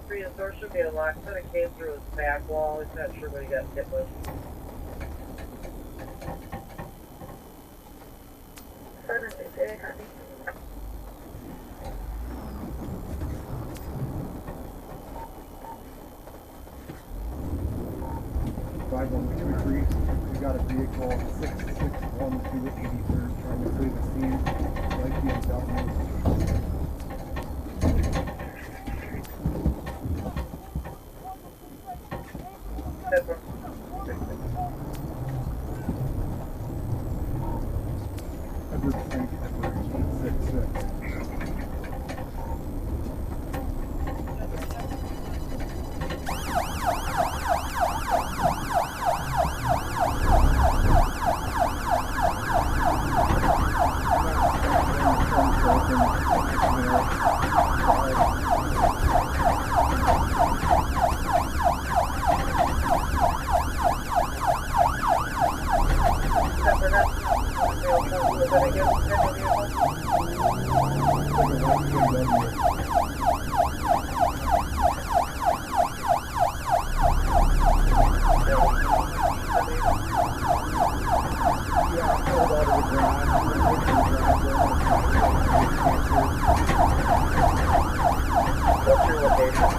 Street, his door should be unlocked. Kind of came through his back wall. He's not sure what he got hit with. 768, copy. Five one two three. We got a vehicle 6612 83rd trying to flee the scene. Like BMW. Edward Frank Edward 866. What's your location?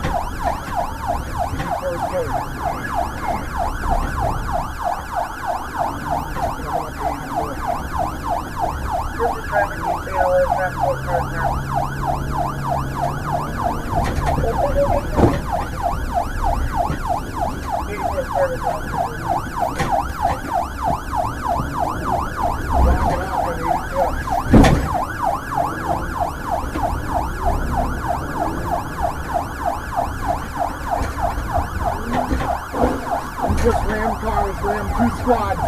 This is traffic detail, transport partner. Service officer. Just ram cars, ram 2 squads.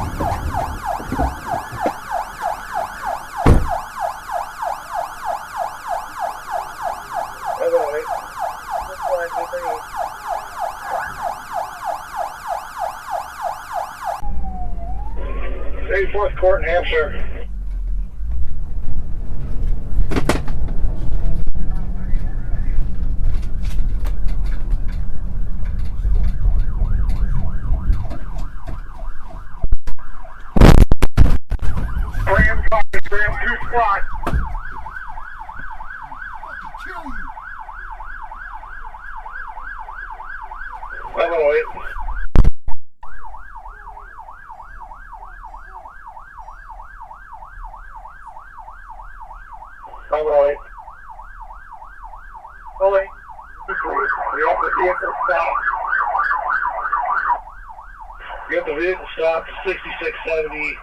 Wait. This one, B3. 84th Court in Hampshire. Ram cars, ram 2 squads. Kill you. 508. Fully. We have the vehicle stopped. We got the vehicle stopped, 6670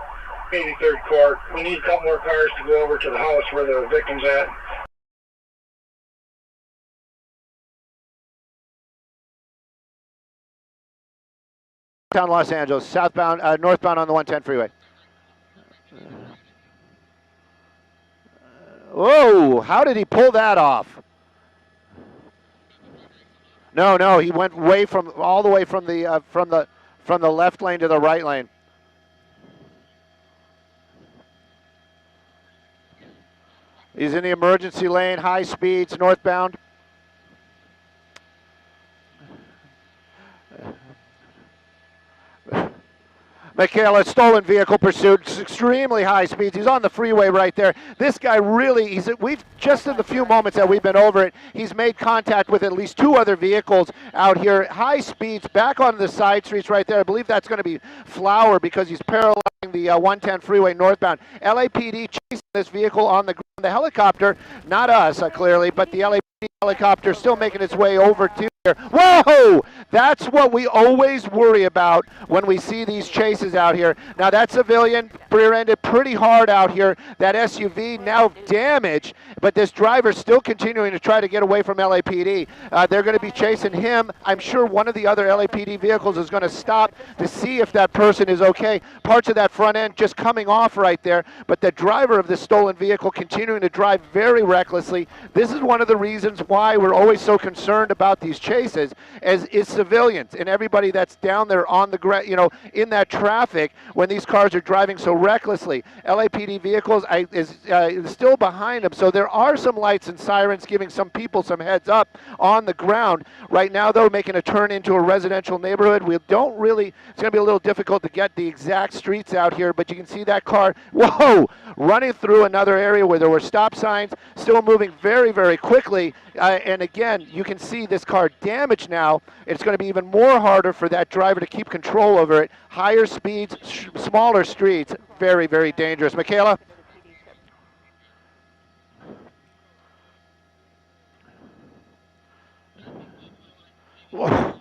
83rd Court. We need a couple more cars to go over to the house where the victim's at. Downtown Los Angeles, southbound, northbound on the 110 freeway. Whoa! How did he pull that off? No, he went all the way from the left lane to the right lane. He's in the emergency lane, high speeds, northbound. Michaela, stolen vehicle pursuit, extremely high speeds. He's on the freeway right there. This guy really, we've just in the few moments that we've been over it, he's made contact with at least 2 other vehicles out here. High speeds, back on the side streets right there. I believe that's going to be Flower because he's paralleling the 110 freeway northbound. LAPD chasing this vehicle on the ground. The helicopter, not us clearly, but the LAPD helicopter still making its way over to here. Whoa! That's what we always worry about when we see these chases out here. Now that civilian rear-ended pretty hard out here. That SUV now damaged, but this driver's still continuing to try to get away from LAPD. They're going to be chasing him. I'm sure one of the other LAPD vehicles is going to stop to see if that person is okay. Parts of that front end just coming off right there, but the driver of this stolen vehicle continuing to drive very recklessly. This is one of the reasons why we're always so concerned about these chases, as it civilians and everybody that's down there on the ground, in that traffic when these cars are driving so recklessly. LAPD vehicles is still behind them, so there are some lights and sirens giving some people some heads up on the ground. Right now, though, making a turn into a residential neighborhood. We don't really, it's going to be a little difficult to get the exact streets out here, but you can see that car, whoa, running through another area where there were stop signs, still moving very, very quickly. And again, you can see this car damaged now. It's going to be even more harder for that driver to keep control over it. Higher speeds, smaller streets, very, very dangerous. Michaela? Whoa.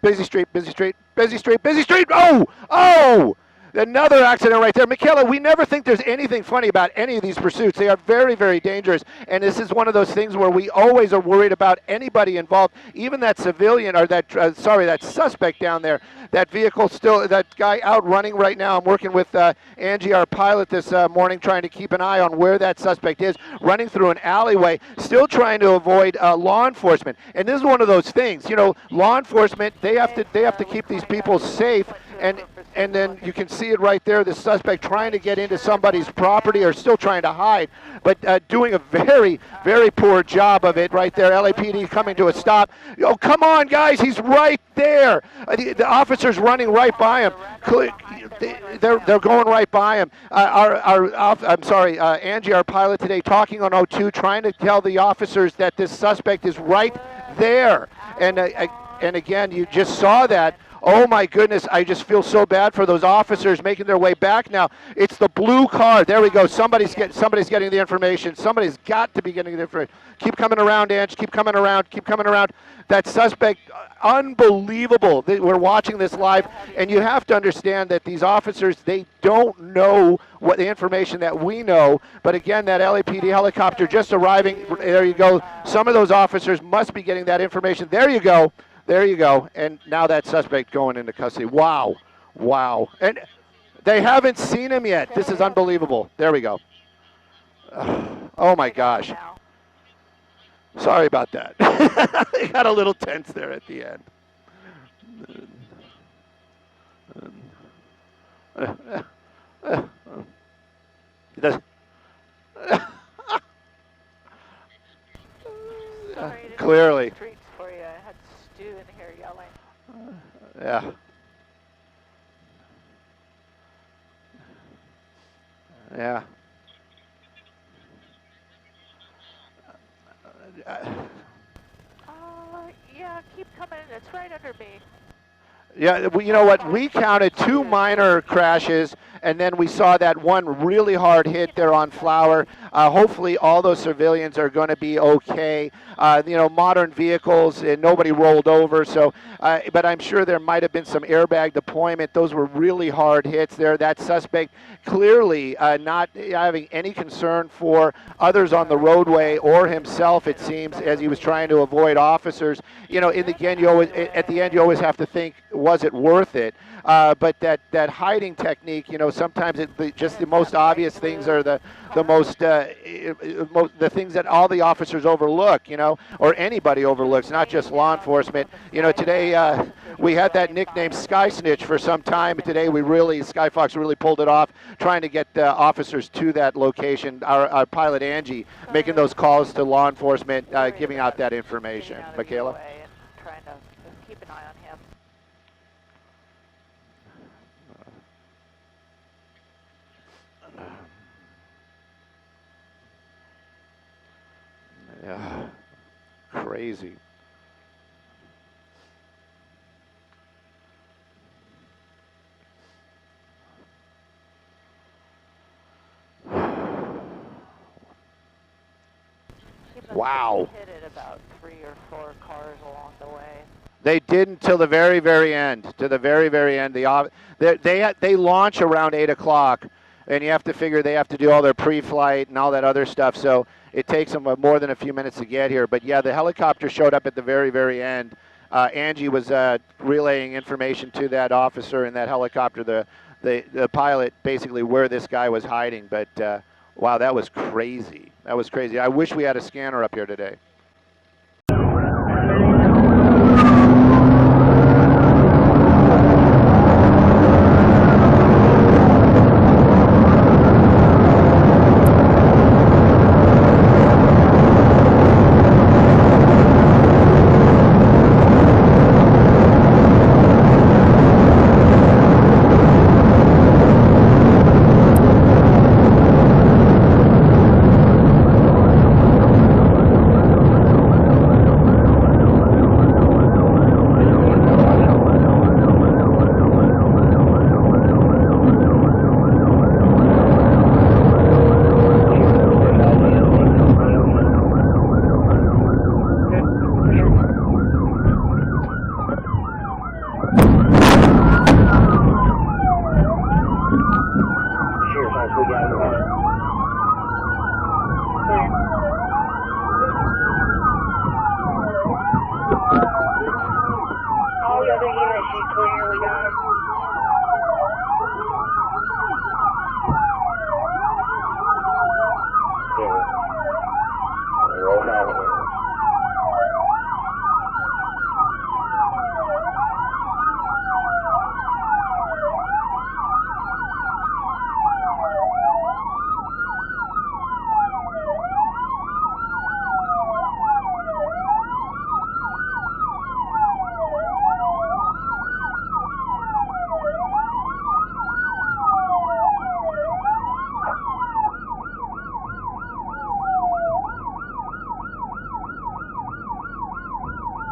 Busy street, busy street, busy street, busy street. Oh! Oh! Another accident right there. Michaela, we never think there's anything funny about any of these pursuits. They are very, very dangerous, and this is one of those things where we always are worried about anybody involved, even that civilian, or that suspect down there. That vehicle still, that guy out running right now. I'm working with Angie, our pilot, this morning, trying to keep an eye on where that suspect is, running through an alleyway, still trying to avoid law enforcement. And this is one of those things, law enforcement, they have to keep these people safe, and then you can see it right there, the suspect trying to get into somebody's property or still trying to hide, but doing a very, very poor job of it right there. LAPD coming to a stop. Oh, come on, guys, he's right there. The officer's running right by him. They're going right by him. Angie, our pilot today, talking on O2, trying to tell the officers that this suspect is right there. And again, you just saw that. Oh my goodness, I just feel so bad for those officers making their way back now. It's the blue car. There we go. Somebody's getting the information. Somebody's got to be getting the information. Keep coming around, Ange. Keep coming around. Keep coming around. That suspect, unbelievable. We're watching this live, and you have to understand that these officers, they don't know what the information that we know. But again, that LAPD helicopter just arriving. There you go. Some of those officers must be getting that information. There you go. There you go. And now that suspect going into custody. Wow. Wow. And they haven't seen him yet. This is unbelievable. There we go. Oh, my gosh. Sorry about that. They got a little tense there at the end. Clearly. In here yelling. Yeah. Yeah. Yeah, keep coming. It's right under me. Yeah, you know what? We counted 2 minor crashes, and then we saw that one really hard hit there on Flower. Hopefully all those civilians are going to be okay. Modern vehicles, and nobody rolled over. So, but I'm sure there might have been some airbag deployment. Those were really hard hits there. That suspect clearly not having any concern for others on the roadway or himself, it seems, as he was trying to avoid officers. In the end, at the end, you always have to think, was it worth it? But that hiding technique, sometimes just the most obvious things are the things that all the officers overlook, or anybody overlooks, not just law enforcement. Today we had that nickname Sky Snitch for some time. Today Skyfox really pulled it off, trying to get officers to that location. Our pilot Angie making those calls to law enforcement, giving out that information. Michaela? Trying to keep an eye on him. Yeah, crazy. Wow. Hit it about 3 or 4 cars along the way. They didn't till the very, very end. To the very, very end. They launch around 8 o'clock, and you have to figure they have to do all their pre-flight and all that other stuff. So it takes them more than a few minutes to get here. But yeah, the helicopter showed up at the very, very end. Angie was relaying information to that officer in that helicopter, the pilot, basically where this guy was hiding. But Wow, that was crazy. That was crazy. I wish we had a scanner up here today.